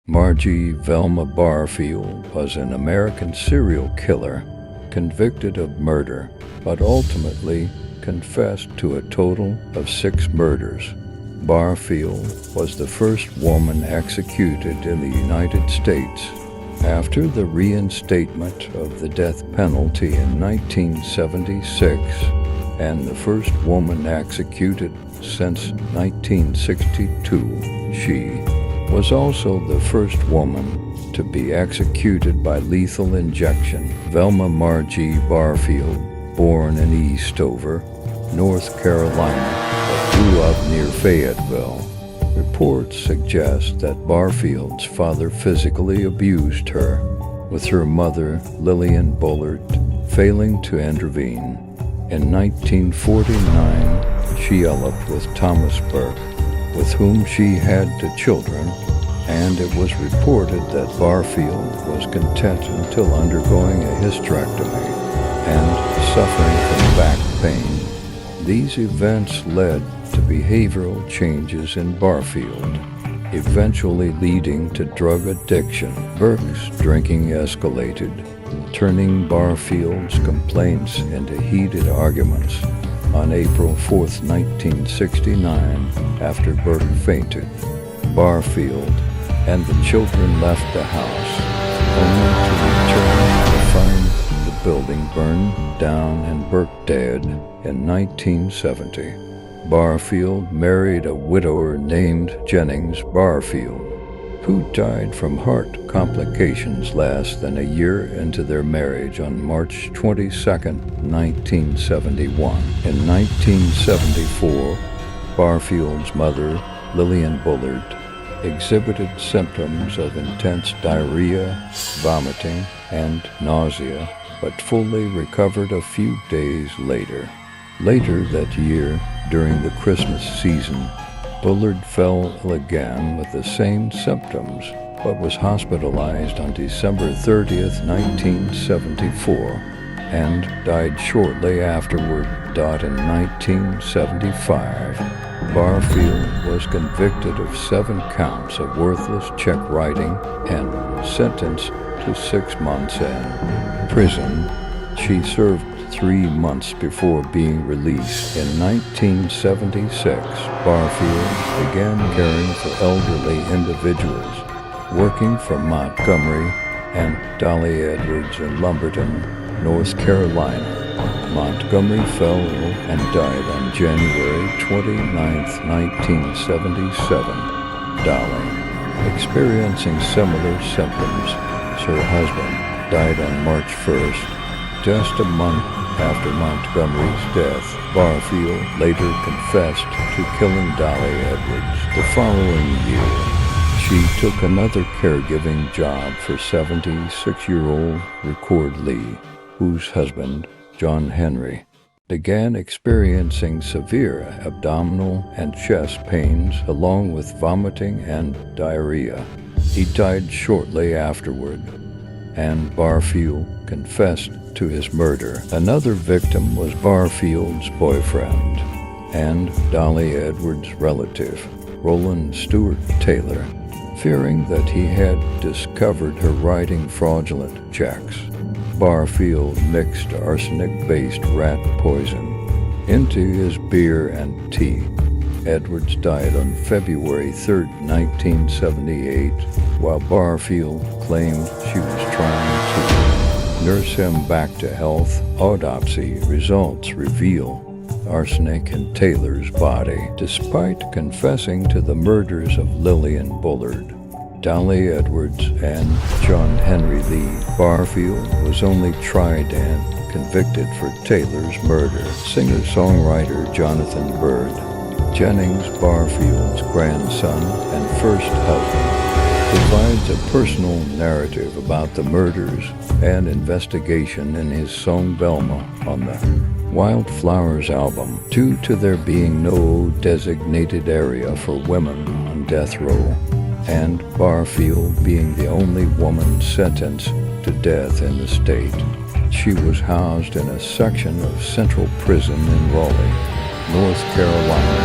Margie Velma Barfield was an American serial killer convicted of murder, but ultimately confessed to a total of 6 murders. Barfield was the first woman executed in the United States after the reinstatement of the death penalty in 1976, and the first woman executed since 1962. She was also the first woman to be executed by lethal injection. Velma Margie Barfield, born in Eastover, North Carolina, but grew up near Fayetteville. Reports suggest that Barfield's father physically abused her, with her mother, Lillian Bullard, failing to intervene. In 1949, she eloped with Thomas Burke, with whom she had 2 children, and it was reported that Barfield was content until undergoing a hysterectomy and suffering from back pain. These events led to behavioral changes in Barfield, eventually leading to drug addiction. Burke's drinking escalated, turning Barfield's complaints into heated arguments. On April 4, 1969, after Burke fainted, Barfield and the children left the house, only to return to find the building burned down and Burke dead in 1970. Barfield married a widower named Jennings Barfield, who died from heart complications less than a year into their marriage on March 22, 1971. In 1974, Barfield's mother, Lillian Bullard, exhibited symptoms of intense diarrhea, vomiting, and nausea, but fully recovered a few days later. Later that year, during the Christmas season, Bullard fell ill again with the same symptoms, but was hospitalized on December 30, 1974, and died shortly afterward. In 1975, Barfield was convicted of 7 counts of worthless check writing and sentenced to 6 months in prison. She served 3 months before being released. In 1976, Barfield began caring for elderly individuals, working for Montgomery and Dolly Edwards in Lumberton, North Carolina. Montgomery fell ill and died on January 29, 1977. Dolly, experiencing similar symptoms, her husband died on March 1st, just a month after Montgomery's death. Barfield later confessed to killing Dolly Edwards. The following year, she took another caregiving job for 76-year-old Record Lee, whose husband, John Henry, began experiencing severe abdominal and chest pains along with vomiting and diarrhea. He died shortly afterward, and Barfield confessed to his murder. Another victim was Barfield's boyfriend and Dolly Edwards' relative, Roland Stuart Taylor. Fearing that he had discovered her writing fraudulent checks, Barfield mixed arsenic-based rat poison into his beer and tea. Edwards died on February 3, 1978, while Barfield claimed she was trying to nurse him back to health. Autopsy results reveal arsenic in Taylor's body. Despite confessing to the murders of Lillian Bullard, Dolly Edwards, and John Henry Lee, Barfield was only tried and convicted for Taylor's murder. Singer-songwriter Jonathan Bird, Jennings Barfield's grandson and first husband, provides a personal narrative about the murders and investigation in his song Velma on the Wildflowers album. Due to there being no designated area for women on death row, and Barfield being the only woman sentenced to death in the state, she was housed in a section of Central Prison in Raleigh, North Carolina,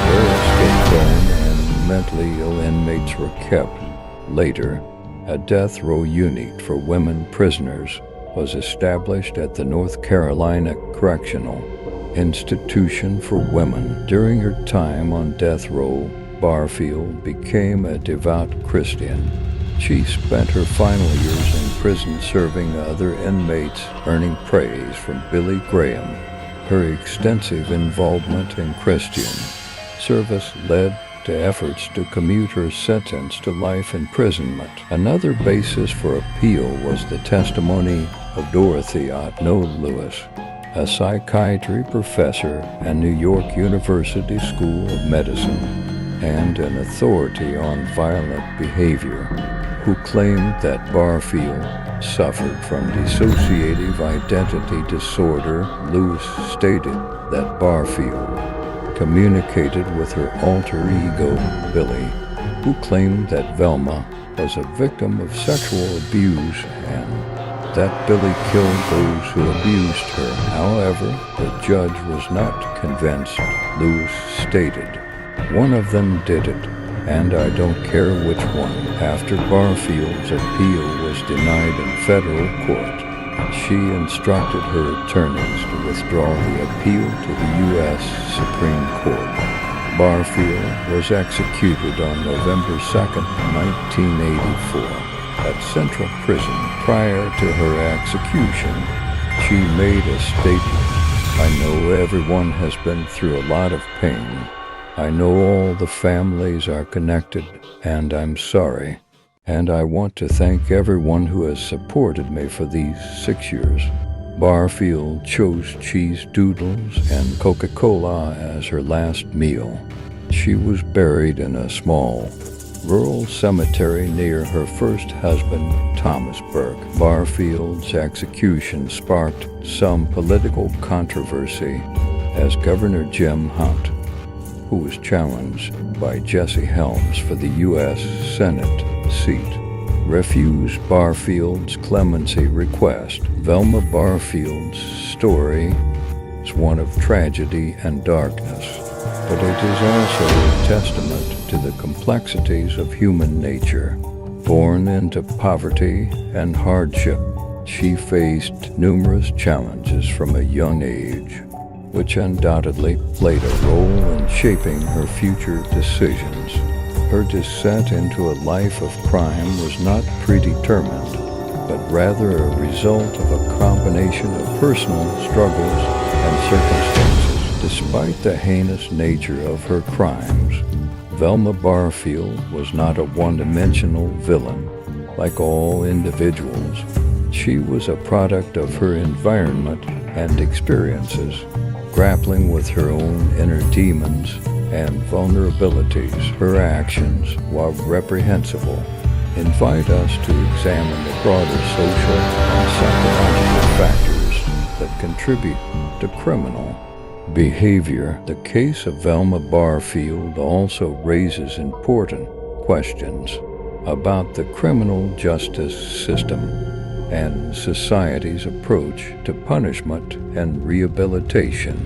where escape-prone and mentally ill inmates were kept. Later, a death row unit for women prisoners was established at the North Carolina Correctional Institution for Women. During her time on death row, Barfield became a devout Christian. She spent her final years in prison serving other inmates, earning praise from Billy Graham. Her extensive involvement in Christian service led to efforts to commute her sentence to life imprisonment. Another basis for appeal was the testimony of Dorothy Otno Lewis, a psychiatry professor at New York University School of Medicine and an authority on violent behavior, who claimed that Barfield suffered from dissociative identity disorder. Lewis stated that Barfield communicated with her alter ego, Billy, who claimed that Velma was a victim of sexual abuse and that Billy killed those who abused her. However, the judge was not convinced. Lewis stated, "One of them did it, and I don't care which one." After Barfield's appeal was denied in federal court, she instructed her attorneys to withdraw the appeal to the U.S. Supreme Court. Barfield was executed on November 2, 1984, at Central Prison. Prior to her execution, she made a statement, "I know everyone has been through a lot of pain. I know all the families are connected, and I'm sorry. And I want to thank everyone who has supported me for these 6 years." Barfield chose cheese doodles and Coca-Cola as her last meal. She was buried in a small, rural cemetery near her first husband, Thomas Burke. Barfield's execution sparked some political controversy as Governor Jim Hunt, who was challenged by Jesse Helms for the U.S. Senate seat, refused Barfield's clemency request. Velma Barfield's story is one of tragedy and darkness, but it is also a testament to the complexities of human nature. Born into poverty and hardship, she faced numerous challenges from a young age, which undoubtedly played a role in shaping her future decisions. Her descent into a life of crime was not predetermined, but rather a result of a combination of personal struggles and circumstances. Despite the heinous nature of her crimes, Velma Barfield was not a one-dimensional villain like all individuals. She was a product of her environment and experiences, grappling with her own inner demons and vulnerabilities. Her actions, while reprehensible, invite us to examine the broader social and psychological factors that contribute to criminal behavior. The case of Velma Barfield also raises important questions about the criminal justice system and society's approach to punishment and rehabilitation.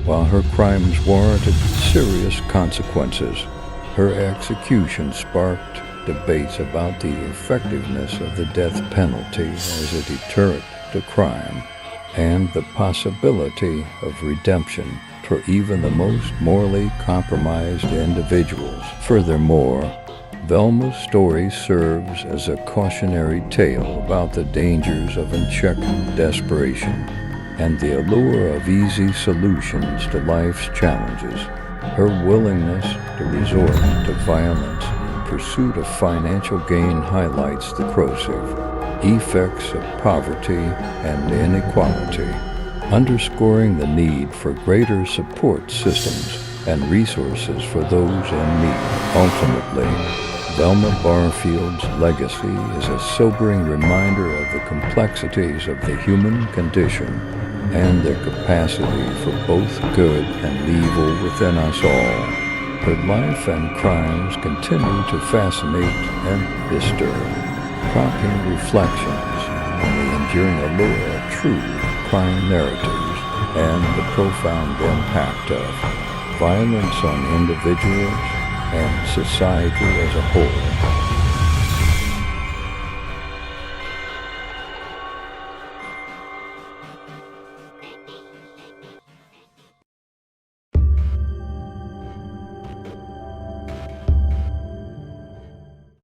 While her crimes warranted serious consequences, her execution sparked debates about the effectiveness of the death penalty as a deterrent to crime and the possibility of redemption for even the most morally compromised individuals. Furthermore, Velma's story serves as a cautionary tale about the dangers of unchecked desperation and the allure of easy solutions to life's challenges. Her willingness to resort to violence in pursuit of financial gain highlights the corrosive effects of poverty and inequality, underscoring the need for greater support systems and resources for those in need. Ultimately, Velma Barfield's legacy is a sobering reminder of the complexities of the human condition and their capacity for both good and evil within us all. Her life and crimes continue to fascinate and disturb, prompting reflections on the enduring allure of true crime narratives and the profound impact of violence on individuals and society as a whole.